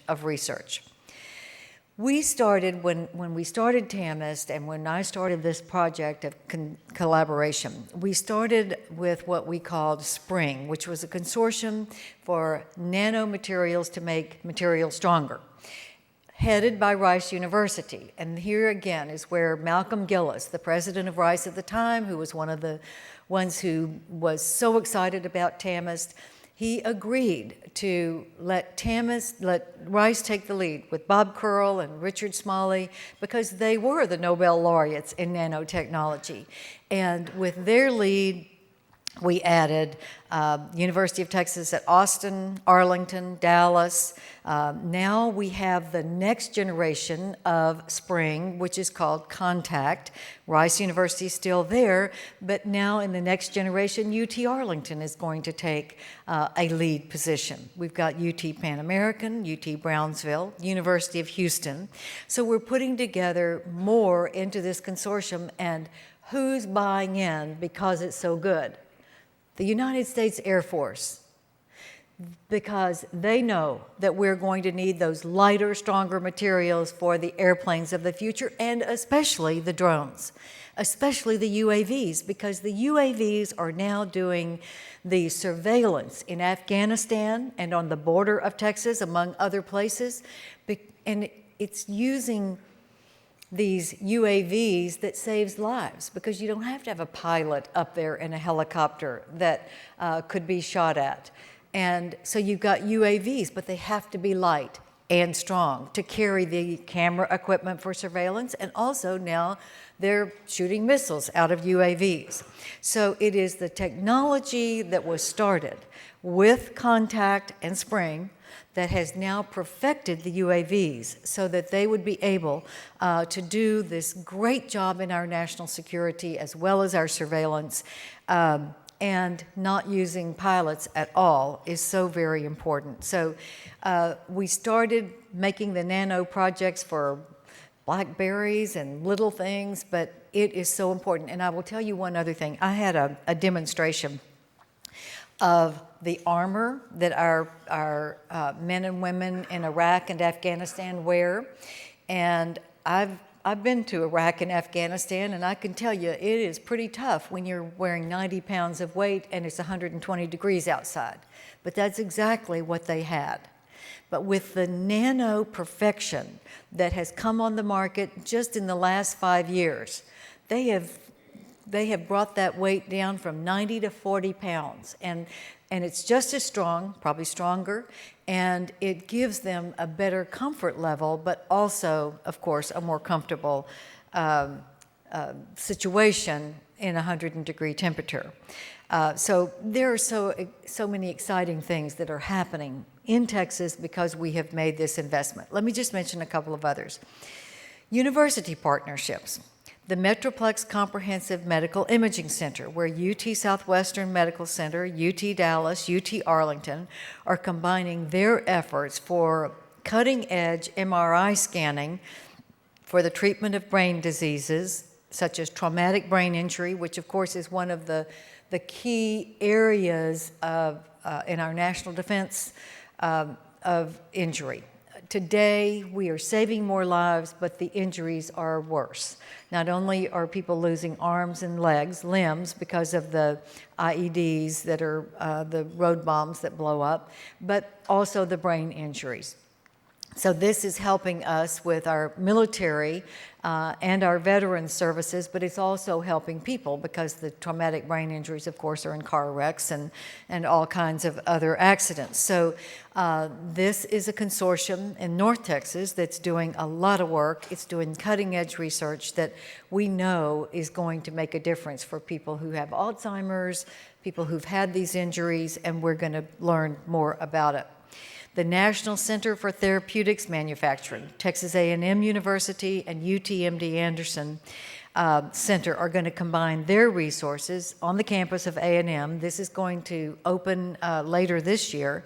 of research. We started, when we started TAMEST and when I started this project of collaboration, we started with what we called SPRING, which was a consortium for nanomaterials to make materials stronger, headed by Rice University. And here again is where Malcolm Gillis, the president of Rice at the time, who was one of the ones who was so excited about TAMEST, he agreed to let Rice take the lead with Bob Curl and Richard Smalley, because they were the Nobel laureates in nanotechnology. And with their lead, we added University of Texas at Austin, Arlington, Dallas. Now we have the next generation of SPRING, which is called CONTACT. Rice University is still there, but now in the next generation, UT Arlington is going to take a lead position. We've got UT Pan American, UT Brownsville, University of Houston. So we're putting together more into this consortium, and who's buying in because it's so good? The United States Air Force, because they know that we're going to need those lighter, stronger materials for the airplanes of the future, and especially the drones, especially the UAVs, because the UAVs are now doing the surveillance in Afghanistan and on the border of Texas, among other places, and it's using these UAVs that saves lives, because you don't have to have a pilot up there in a helicopter that could be shot at. And so you've got UAVs, but they have to be light and strong to carry the camera equipment for surveillance, and also now they're shooting missiles out of UAVs. So it is the technology that was started with CONTACT and SPRING that has now perfected the UAVs so that they would be able to do this great job in our national security as well as our surveillance, and not using pilots at all is so very important. So we started making the nano projects for blackberries and little things, but it is so important. And I will tell you one other thing. I had a demonstration of the armor that our men and women in Iraq and Afghanistan wear. And I've been to Iraq and Afghanistan, and I can tell you it is pretty tough when you're wearing 90 pounds of weight and it's 120 degrees outside. But that's exactly what they had. But with the nano perfection that has come on the market just in the last 5 years, they have brought that weight down from 90 to 40 pounds. And it's just as strong, probably stronger, and it gives them a better comfort level, but also, of course, a more comfortable situation in 100-degree temperature. So there are so many exciting things that are happening in Texas because we have made this investment. Let me just mention a couple of others. University partnerships. The Metroplex Comprehensive Medical Imaging Center, where UT Southwestern Medical Center, UT Dallas, UT Arlington are combining their efforts for cutting-edge MRI scanning for the treatment of brain diseases, such as traumatic brain injury, which of course is one of the key areas of, in our national defense of injury. Today, we are saving more lives, but the injuries are worse. Not only are people losing arms and legs, limbs, because of the IEDs that are the road bombs that blow up, but also the brain injuries. So this is helping us with our military and our veteran services, but it's also helping people because the traumatic brain injuries, of course, are in car wrecks and all kinds of other accidents. So this is a consortium in North Texas that's doing a lot of work. It's doing cutting-edge research that we know is going to make a difference for people who have Alzheimer's, people who've had these injuries, and we're going to learn more about it. The National Center for Therapeutics Manufacturing, Texas A&M University, and UTMD Anderson Center are going to combine their resources on the campus of A&M. This is going to open later this year,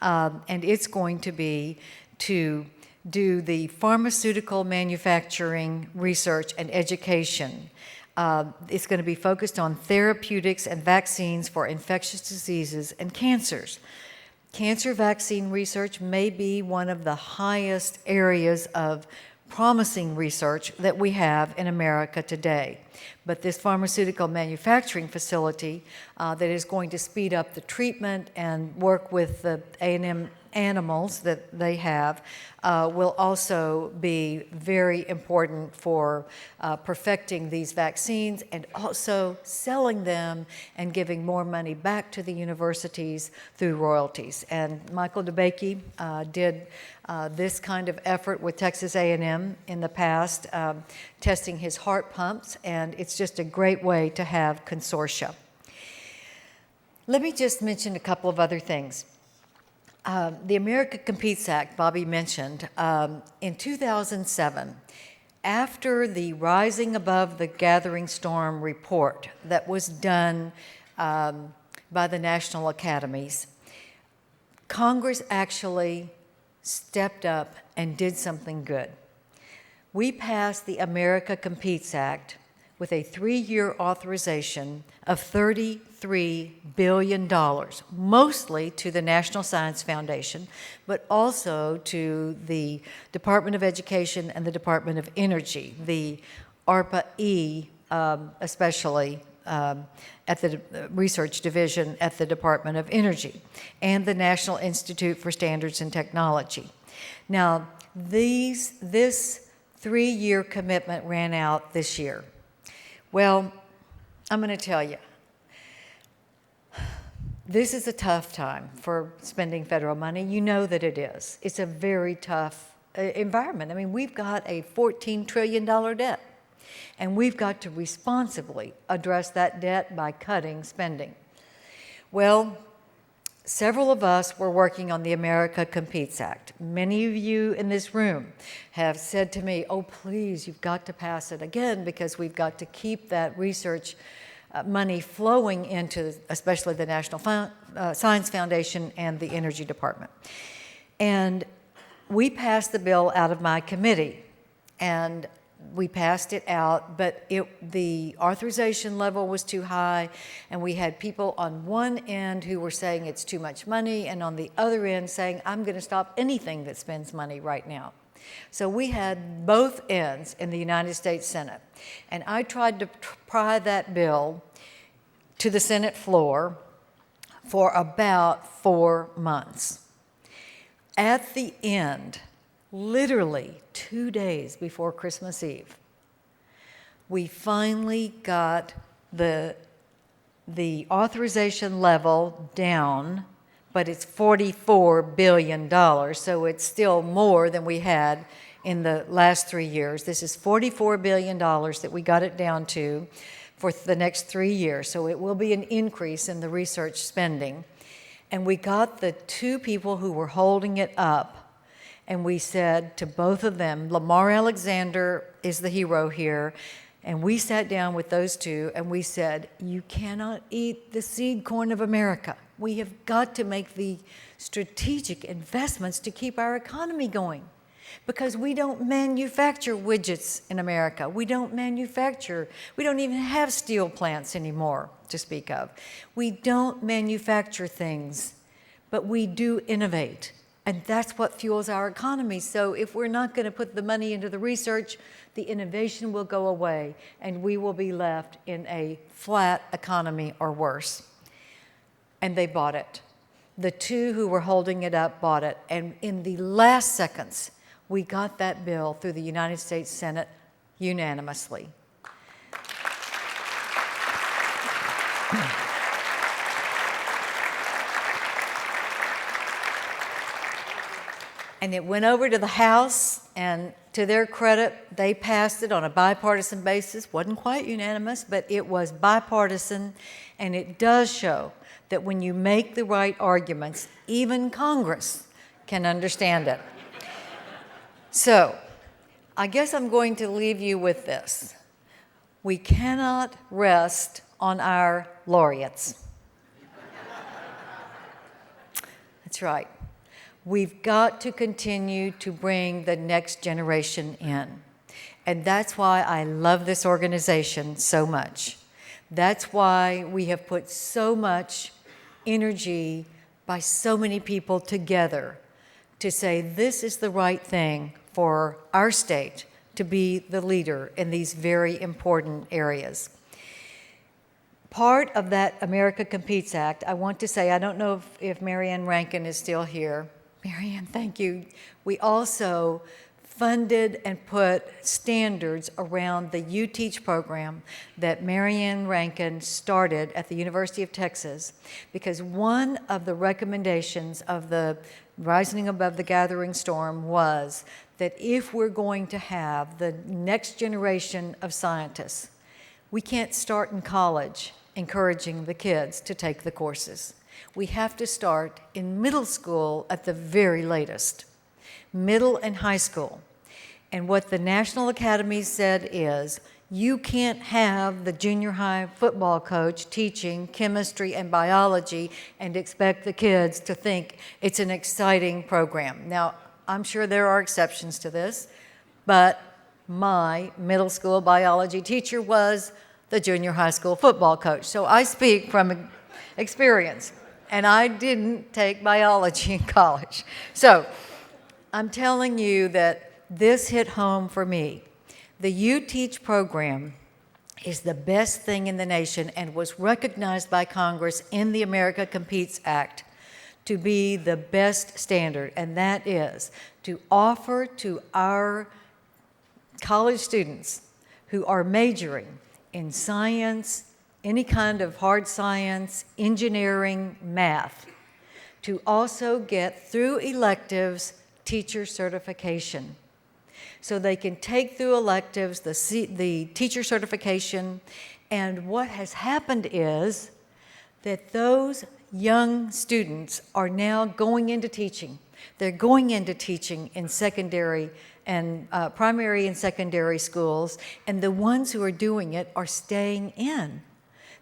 and it's going to be to do the pharmaceutical manufacturing research and education. It's going to be focused on therapeutics and vaccines for infectious diseases and cancers. Cancer vaccine research may be one of the highest areas of promising research that we have in America today. But this pharmaceutical manufacturing facility that is going to speed up the treatment and work with the A&M animals that they have will also be very important for perfecting these vaccines and also selling them and giving more money back to the universities through royalties. And Michael DeBakey did this kind of effort with Texas A&M in the past, testing his heart pumps, and it's just a great way to have consortia. Let me just mention a couple of other things. The America Competes Act, Bobby mentioned, in 2007, after the Rising Above the Gathering Storm report that was done by the national academies, Congress actually stepped up and did something good. We passed the America Competes Act with a 3-year authorization of $33 billion, mostly to the National Science Foundation, but also to the Department of Education and the Department of Energy, the ARPA-E especially at the research division at the Department of Energy, and the National Institute for Standards and Technology. Now, this 3-year commitment ran out this year. Well, I'm going to tell you, this is a tough time for spending federal money. You know that it is. It's a very tough environment. I mean, we've got a $14 trillion debt, and we've got to responsibly address that debt by cutting spending. Well, several of us were working on the America Competes Act. Many of you in this room have said to me, oh, please, you've got to pass it again because we've got to keep that research money flowing into especially the National Science Foundation and the Energy Department. And we passed the bill out of my committee, and we passed it out, but the authorization level was too high, and we had people on one end who were saying it's too much money, and on the other end saying, I'm going to stop anything that spends money right now. So we had both ends in the United States Senate, and I tried to pry that bill to the Senate floor for about 4 months. At the end, literally 2 days before Christmas Eve, we finally got the authorization level down, but it's $44 billion, so it's still more than we had in the last 3 years. This is $44 billion that we got it down to for the next 3 years, so it will be an increase in the research spending. And we got the two people who were holding it up, and we said to both of them, Lamar Alexander is the hero here, and we sat down with those two and we said, you cannot eat the seed corn of America. We have got to make the strategic investments to keep our economy going, because we don't manufacture widgets in America. We don't even have steel plants anymore to speak of. We don't manufacture things, but we do innovate. And that's what fuels our economy. So if we're not going to put the money into the research, the innovation will go away, and we will be left in a flat economy or worse. And they bought it. The two who were holding it up bought it. And in the last seconds, we got that bill through the United States Senate unanimously. And it went over to the House, and to their credit, they passed it on a bipartisan basis. Wasn't quite unanimous, but it was bipartisan, and it does show that when you make the right arguments, even Congress can understand it. So, I guess I'm going to leave you with this. We cannot rest on our laureates. That's right. We've got to continue to bring the next generation in. And that's why I love this organization so much. That's why we have put so much energy by so many people together to say this is the right thing for our state to be the leader in these very important areas. Part of that America Competes Act, I want to say, I don't know if Marianne Rankin is still here. Marianne, thank you. We also funded and put standards around the You Teach program that Marianne Rankin started at the University of Texas, because one of the recommendations of the Rising Above the Gathering Storm was that if we're going to have the next generation of scientists, we can't start in college encouraging the kids to take the courses. We have to start in middle school at the very latest, middle and high school. And what the National Academy said is, you can't have the junior high football coach teaching chemistry and biology and expect the kids to think it's an exciting program. Now, I'm sure there are exceptions to this, but my middle school biology teacher was the junior high school football coach. So I speak from experience, and I didn't take biology in college. So I'm telling you that this hit home for me. The You Teach program is the best thing in the nation and was recognized by Congress in the America Competes Act to be the best standard, and that is to offer to our college students who are majoring in science, any kind of hard science, engineering, math, to also get through electives teacher certification. So they can take through electives the teacher certification, and what has happened is that those young students are now going into teaching. They're going into teaching in secondary and primary and secondary schools, and the ones who are doing it are staying in.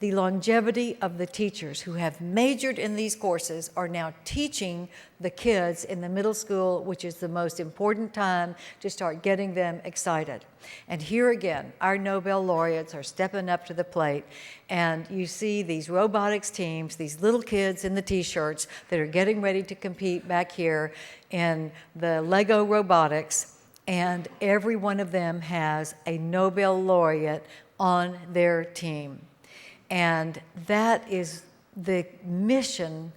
The longevity of the teachers who have majored in these courses are now teaching the kids in the middle school, which is the most important time to start getting them excited. And here again, our Nobel laureates are stepping up to the plate, and you see these robotics teams, these little kids in the t-shirts that are getting ready to compete back here in the Lego robotics, and every one of them has a Nobel laureate on their team. And that is the mission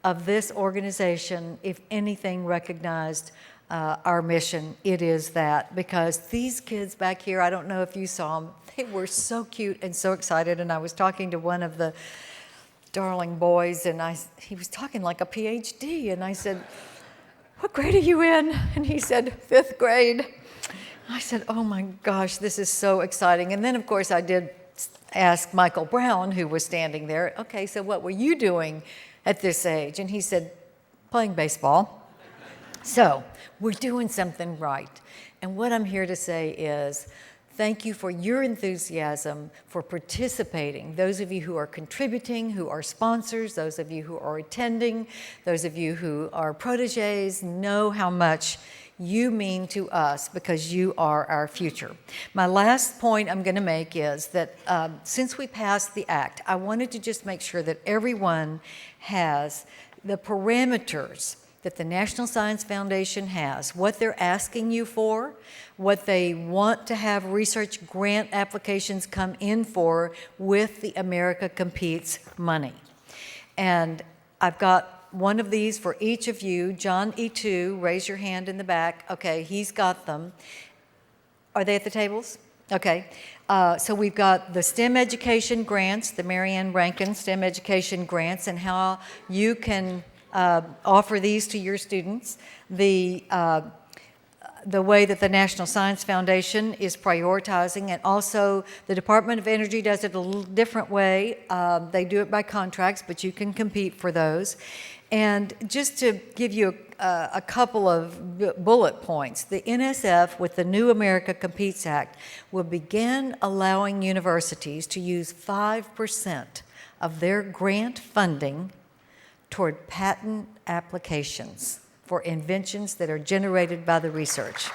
of this organization. If anything recognized our mission, it is that. Because these kids back here, I don't know if you saw them, they were so cute and so excited. And I was talking to one of the darling boys, and he was talking like a PhD. And I said, "What grade are you in?" And he said, "5th grade." I said, "Oh my gosh, this is so exciting." And then, of course, I did asked Michael Brown, who was standing there, "Okay, so what were you doing at this age?" And he said, "Playing baseball." So we're doing something right. And what I'm here to say is, thank you for your enthusiasm, for participating. Those of you who are contributing, who are sponsors, those of you who are attending, those of you who are proteges, know how much you mean to us, because you are our future. My last point I'm going to make is that since we passed the act, I wanted to just make sure that everyone has the parameters that the National Science Foundation has, what they're asking you for, what they want to have research grant applications come in for with the America Competes money. And I've got one of these for each of you. John E2, raise your hand in the back. Okay, he's got them. Are they at the tables? Okay. So we've got the STEM education grants, the Marianne Rankin STEM education grants, and how you can offer these to your students. The way that the National Science Foundation is prioritizing, and also the Department of Energy does it a little different way. They do it by contracts, but you can compete for those. And just to give you a couple of bullet points, the NSF, with the new America Competes Act, will begin allowing universities to use 5% of their grant funding toward patent applications for inventions that are generated by the research.